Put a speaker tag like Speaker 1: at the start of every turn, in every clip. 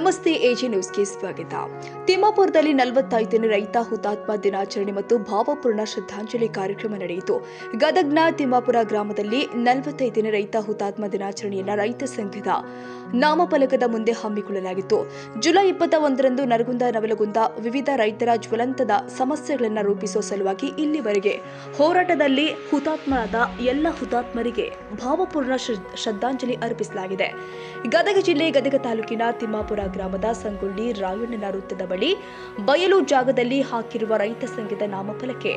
Speaker 1: ನಮಸ್ತೆ ಎಜೆ ನ್ಯೂಸ್ಗೆ ಸ್ವಾಗತ. ತಿಮ್ಮಾಪುರದಲ್ಲಿ 45ನೇ ರೈತ ಹುತಾತ್ಮ ದಿನಾಚರಣೆ ಮತ್ತು ಭಾವಪೂರ್ಣ ಶ್ರದ್ಧಾಂಜಲಿ ಕಾರ್ಯಕ್ರಮ ನಡೆಯಿತು. ಗದಗ್ನ ತಿಮ್ಮಾಪುರ ಗ್ರಾಮದಲ್ಲಿ 45ನೇ ರೈತ ಹುತಾತ್ಮ ದಿನಾಚರಣೆಯನ್ನು ರೈತ ಸಂಘದ ನಾಮಫಲಕದ ಮುಂದೆ ಹಮ್ಮಿಕೊಳ್ಳಲಾಗಿತ್ತು. ಜುಲೈ 21ರಂದು ನರಗುಂದ ನವಲಗುಂದ ವಿವಿಧ ರೈತರ ಜ್ವಲಂತದ ಸಮಸ್ಯೆಗಳನ್ನು ರೂಪಿಸುವ ಸಲುವಾಗಿ ಇಲ್ಲಿವರೆಗೆ ಹೋರಾಟದಲ್ಲಿ ಹುತಾತ್ಮರಾದ ಎಲ್ಲ ಹುತಾತ್ಮರಿಗೆ ಭಾವಪೂರ್ಣ ಶ್ರದ್ಧಾಂಜಲಿ ಅರ್ಪಿಸಲಾಗಿದೆ. ಗದಗ ಜಿಲ್ಲೆ ಗದಗ ತಾಲೂಕಿನ ತಿಮ್ಮಾಪುರ ಗ್ರಾಮದ ಸಂಗೊಳ್ಳಿ ರಾಯಣ್ಣನ ವೃತ್ತದ ಬಳಿ ಬಯಲು ಜಾಗದಲ್ಲಿ ಹಾಕಿರುವ ರೈತ ಸಂಘದ ನಾಮಫಲಕ್ಕೆ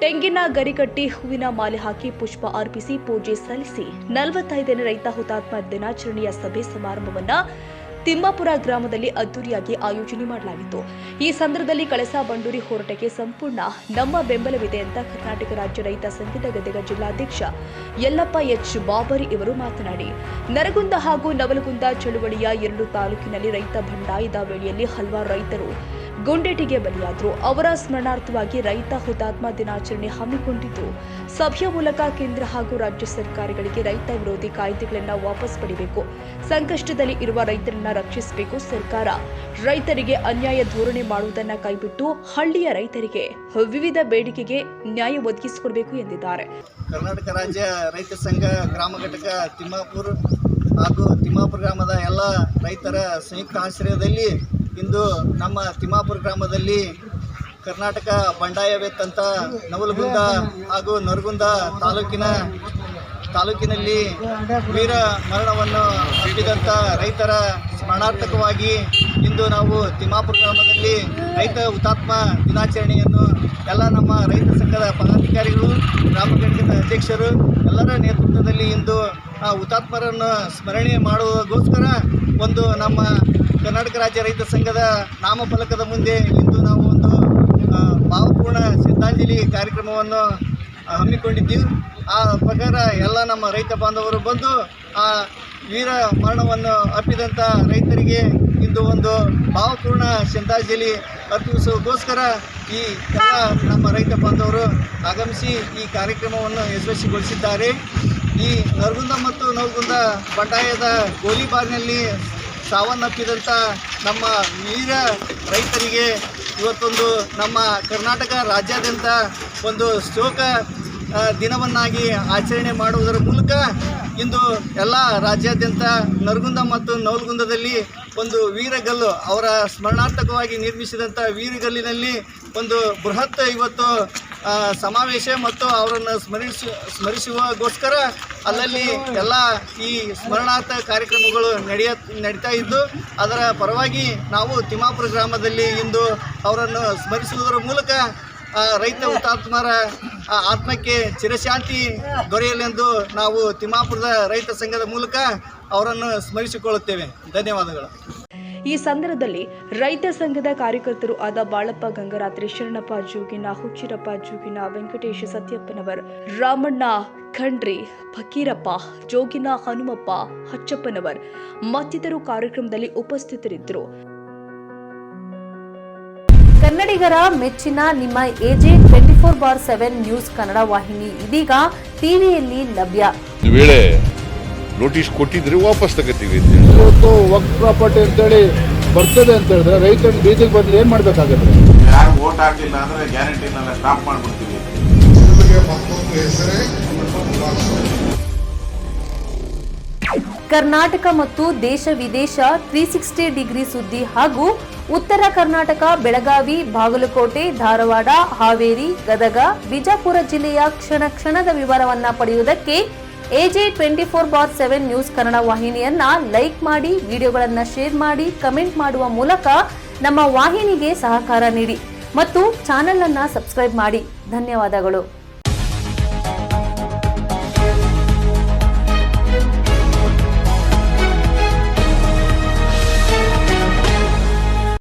Speaker 1: ತೆಂಗಿನ ಗರಿ ಕಟ್ಟಿ ಹೂವಿನ ಮಾಲೆ ಹಾಕಿ ಪುಷ್ಪ ಅರ್ಪಿಸಿ ಪೂಜೆ ಸಲ್ಲಿಸಿ 45ನೇ ರೈತ ಹುತಾತ್ಮ ದಿನಾಚರಣೆಯ ಸಭೆ ಸಮಾರಂಭವನ್ನ ತಿಮ್ಮಾಪುರ ಗ್ರಾಮದಲ್ಲಿ ಅದ್ದೂರಿಯಾಗಿ ಆಯೋಜನೆ ಮಾಡಲಾಗಿತ್ತು. ಈ ಸಂದರ್ಭದಲ್ಲಿ ಕಳಸಾ ಬಂಡೂರಿ ಹೋರಾಟಕ್ಕೆ ಸಂಪೂರ್ಣ ನಮ್ಮ ಬೆಂಬಲವಿದೆ ಅಂತ ಕರ್ನಾಟಕ ರಾಜ್ಯ ರೈತ ಸಂಘದ ಗದಗ ಜಿಲ್ಲಾಧ್ಯಕ್ಷ ಯಲ್ಲಪ್ಪ ಎಚ್ ಬಾಬರಿ ಇವರು ಮಾತನಾಡಿ, ನರಗುಂದ ಹಾಗೂ ನವಲಗುಂದ ಚಳುವಳಿಯ 2 ತಾಲೂಕಿನಲ್ಲಿ ರೈತ ಬಂಡಾಯದ ವೇಳೆಯಲ್ಲಿ ಹಲವಾರು ರೈತರು ಗುಂಡೇಟಿಗೆ ಬಲಿಯಾದರು. ಅವರ ಸ್ಮರಣಾರ್ಥವಾಗಿ ರೈತ ಹುತಾತ್ಮ ದಿನಾಚರಣೆ ಹಮ್ಮಿಕೊಂಡಿದ್ದು, ಸಭೆಯ ಮೂಲಕ ಕೇಂದ್ರ ಹಾಗೂ ರಾಜ್ಯ ಸರ್ಕಾರಗಳಿಗೆ ರೈತ ವಿರೋಧಿ ಕಾಯ್ದೆಗಳನ್ನು ವಾಪಸ್ ಪಡೆಯಬೇಕು, ಸಂಕಷ್ಟದಲ್ಲಿ ಇರುವ ರೈತರನ್ನ ರಕ್ಷಿಸಬೇಕು, ಸರ್ಕಾರ ರೈತರಿಗೆ ಅನ್ಯಾಯ ಧೋರಣೆ ಮಾಡುವುದನ್ನು ಕೈಬಿಟ್ಟು ಹಳ್ಳಿಯ ರೈತರಿಗೆ ವಿವಿಧ ಬೇಡಿಕೆಗೆ ನ್ಯಾಯ ಒದಗಿಸಿಕೊಡಬೇಕು ಎಂದಿದ್ದಾರೆ.
Speaker 2: ಕರ್ನಾಟಕ ರಾಜ್ಯ ರೈತ ಸಂಘ ಗ್ರಾಮ ಘಟಕ ತಿಮ್ಮಾಪುರ ಹಾಗೂ ತಿಮ್ಮಾಪುರ ಗ್ರಾಮದ ಎಲ್ಲ ರೈತರ ಸಂಯುಕ್ತ ಆಶ್ರಯದಲ್ಲಿ ಇಂದು ನಮ್ಮ ತಿಮ್ಮಾಪುರ ಗ್ರಾಮದಲ್ಲಿ ಕರ್ನಾಟಕ ಬಂಡಾಯ ವೇತ್ ನವಲಗುಂದ ಹಾಗೂ ನರಗುಂದ ತಾಲೂಕಿನಲ್ಲಿ ವೀರ ಮರಣವನ್ನು ಅಪ್ಪಿದಂಥ ರೈತರ ಸ್ಮರಣಾರ್ಥಕವಾಗಿ ಇಂದು ನಾವು ತಿಮ್ಮಾಪುರ ಗ್ರಾಮದಲ್ಲಿ ರೈತ ಹುತಾತ್ಮ ದಿನಾಚರಣೆಯನ್ನು ಎಲ್ಲ ನಮ್ಮ ರೈತ ಸಂಘದ ಪದಾಧಿಕಾರಿಗಳು, ಗ್ರಾಮ ಘಟಕದ ಅಧ್ಯಕ್ಷರು ಎಲ್ಲರ ನೇತೃತ್ವದಲ್ಲಿ ಇಂದು ಆ ಹುತಾತ್ಮರನ್ನು ಸ್ಮರಣೆ ಮಾಡುವಗೋಸ್ಕರ ಒಂದು ನಮ್ಮ ಕರ್ನಾಟಕ ರಾಜ್ಯ ರೈತ ಸಂಘದ ನಾಮಫಲಕದ ಮುಂದೆ ಇಂದು ನಾವು ಒಂದು ಭಾವಪೂರ್ಣ ಶ್ರದ್ಧಾಂಜಲಿ ಕಾರ್ಯಕ್ರಮವನ್ನು ಹಮ್ಮಿಕೊಂಡಿದ್ದೀವಿ. ಆ ಪ್ರಕಾರ ಎಲ್ಲ ನಮ್ಮ ರೈತ ಬಾಂಧವರು ಬಂದು ಆ ವೀರ ಮರಣವನ್ನು ಅಪ್ಪಿದಂಥ ರೈತರಿಗೆ ಇಂದು ಒಂದು ಭಾವಪೂರ್ಣ ಶ್ರದ್ಧಾಂಜಲಿ ಅರ್ಪಿಸುವುದಕ್ಕೋಸ್ಕರ ಈ ಎಲ್ಲ ನಮ್ಮ ರೈತ ಬಾಂಧವರು ಆಗಮಿಸಿ ಈ ಕಾರ್ಯಕ್ರಮವನ್ನು ಯಶಸ್ವಿಗೊಳಿಸಿದ್ದಾರೆ. ಈ ನರಗುಂದ ಮತ್ತು ನವಲಗುಂದ ಬಂಡಾಯದ ಗೋಲಿಬಾರಿನಲ್ಲಿ ಸಾವನ್ನಪ್ಪಿದಂಥ ನಮ್ಮ ವೀರ ರೈತರಿಗೆ ಇವತ್ತೊಂದು ನಮ್ಮ ಕರ್ನಾಟಕ ರಾಜ್ಯಾದ್ಯಂತ ಒಂದು ಶೋಕ ದಿನವನ್ನಾಗಿ ಆಚರಣೆ ಮಾಡುವುದರ ಮೂಲಕ ಇಂದು ಎಲ್ಲ ರಾಜ್ಯಾದ್ಯಂತ ನರಗುಂದ ಮತ್ತು ನವಲಗುಂದದಲ್ಲಿ ಒಂದು ವೀರಗಲ್ಲು, ಅವರ ಸ್ಮರಣಾರ್ಥಕವಾಗಿ ನಿರ್ಮಿಸಿದಂಥ ವೀರಗಲ್ಲಿನಲ್ಲಿ ಒಂದು ಬೃಹತ್ ಇವತ್ತು ಸಮಾವೇಶ ಮತ್ತು ಅವರನ್ನು ಸ್ಮರಿಸುವಗೋಸ್ಕರ ಅಲ್ಲಲ್ಲಿ ಎಲ್ಲ ಈ ಸ್ಮರಣಾರ್ಥ ಕಾರ್ಯಕ್ರಮಗಳು ನಡೀತಾ ಇದ್ದು, ಅದರ ಪರವಾಗಿ ನಾವು ತಿಮ್ಮಾಪುರ ಗ್ರಾಮದಲ್ಲಿ ಇಂದು ಅವರನ್ನು ಸ್ಮರಿಸುವುದರ ಮೂಲಕ ರೈತ ಹುತಾತ್ಮರ ಆತ್ಮಕ್ಕೆ ಚಿರಶಾಂತಿ ದೊರೆಯಲೆಂದು ನಾವು ತಿಮ್ಮಾಪುರದ ರೈತ ಸಂಘದ ಮೂಲಕ ಅವರನ್ನು ಸ್ಮರಿಸಿಕೊಳ್ಳುತ್ತೇವೆ. ಧನ್ಯವಾದಗಳು.
Speaker 1: ಈ ಸಂದರ್ಭದಲ್ಲಿ ರೈತ ಸಂಘದ ಕಾರ್ಯಕರ್ತರು ಆದ ಬಾಳಪ್ಪ ಗಂಗರಾತ್ರಿ, ಶರಣಪ್ಪ ಜೋಗಿನ, ಹುಚ್ಚಿರಪ್ಪ ಜೋಗಿನ, ವೆಂಕಟೇಶ ಸತ್ಯಪ್ಪನವರ್, ರಾಮಣ್ಣ ಖಂಡ್ರಿ, ಫಕೀರಪ್ಪ ಜೋಗಿನ, ಹನುಮಪ್ಪ ಹಚ್ಚಪ್ಪನವರ್ ಮತ್ತಿತರರು ಕಾರ್ಯಕ್ರಮದಲ್ಲಿ ಉಪಸ್ಥಿತರಿದ್ದರು.
Speaker 3: ಕನ್ನಡಿಗರ ಮೆಚ್ಚಿನ ನಿಮ್ಮ ಎಜೆ 24/7 ನ್ಯೂಸ್ ಕನ್ನಡ ವಾಹಿನಿ ಇದೀಗ ಟಿವಿಯಲ್ಲಿ ಲಭ್ಯ.
Speaker 4: ವೇಳೆ ನೋಟಿಸ್ ಕೊಟ್ಟಿದ್ರೆ ವಾಪಸ್ ತಗೋತೀವಿ.
Speaker 5: ಇವತ್ತು ವಕ್ಫ್ ಪ್ರಾಪರ್ಟಿ ಅಂತೇಳಿ ಬರ್ತದೆ ಅಂತ ಹೇಳಿದ್ರೆ ರೈತರು ಬೀದಿಗೆ ಬಂದ್ರೆ ಏನ್ ಮಾಡ್ಬೇಕಾಗತ್ತೆ?
Speaker 6: ಯಾರು ವೋಟ್ ಹಾಕಿಲ್ಲ ಅಂದ್ರೆ ಗ್ಯಾರಂಟಿನೆಲ್ಲ ಸ್ಟಾಪ್ ಮಾಡ್ಬಿಡ್ತೀವಿ.
Speaker 3: ಕರ್ನಾಟಕ ಮತ್ತು ದೇಶ ವಿದೇಶ 360 ಡಿಗ್ರಿ ಸುದ್ದಿ ಹಾಗೂ ಉತ್ತರ ಕರ್ನಾಟಕ, ಬೆಳಗಾವಿ, ಬಾಗಲಕೋಟೆ, ಧಾರವಾಡ, ಹಾವೇರಿ, ಗದಗ, ಬಿಜಾಪುರ ಜಿಲ್ಲೆಯ ಕ್ಷಣ ಕ್ಷಣದ ವಿವರವನ್ನ ಪಡೆಯುವುದಕ್ಕೆ ಎಜೆ 24/7 ನ್ಯೂಸ್ ಕನ್ನಡ ವಾಹಿನಿಯನ್ನ ಲೈಕ್ ಮಾಡಿ, ವಿಡಿಯೋಗಳನ್ನ ಶೇರ್ ಮಾಡಿ, ಕಮೆಂಟ್ ಮಾಡುವ ಮೂಲಕ ನಮ್ಮ ವಾಹಿನಿಗೆ ಸಹಕಾರ ನೀಡಿ ಮತ್ತು ಚಾನೆಲ್ ಅನ್ನ ಸಬ್ಸ್ಕ್ರೈಬ್ ಮಾಡಿ. ಧನ್ಯವಾದಗಳು.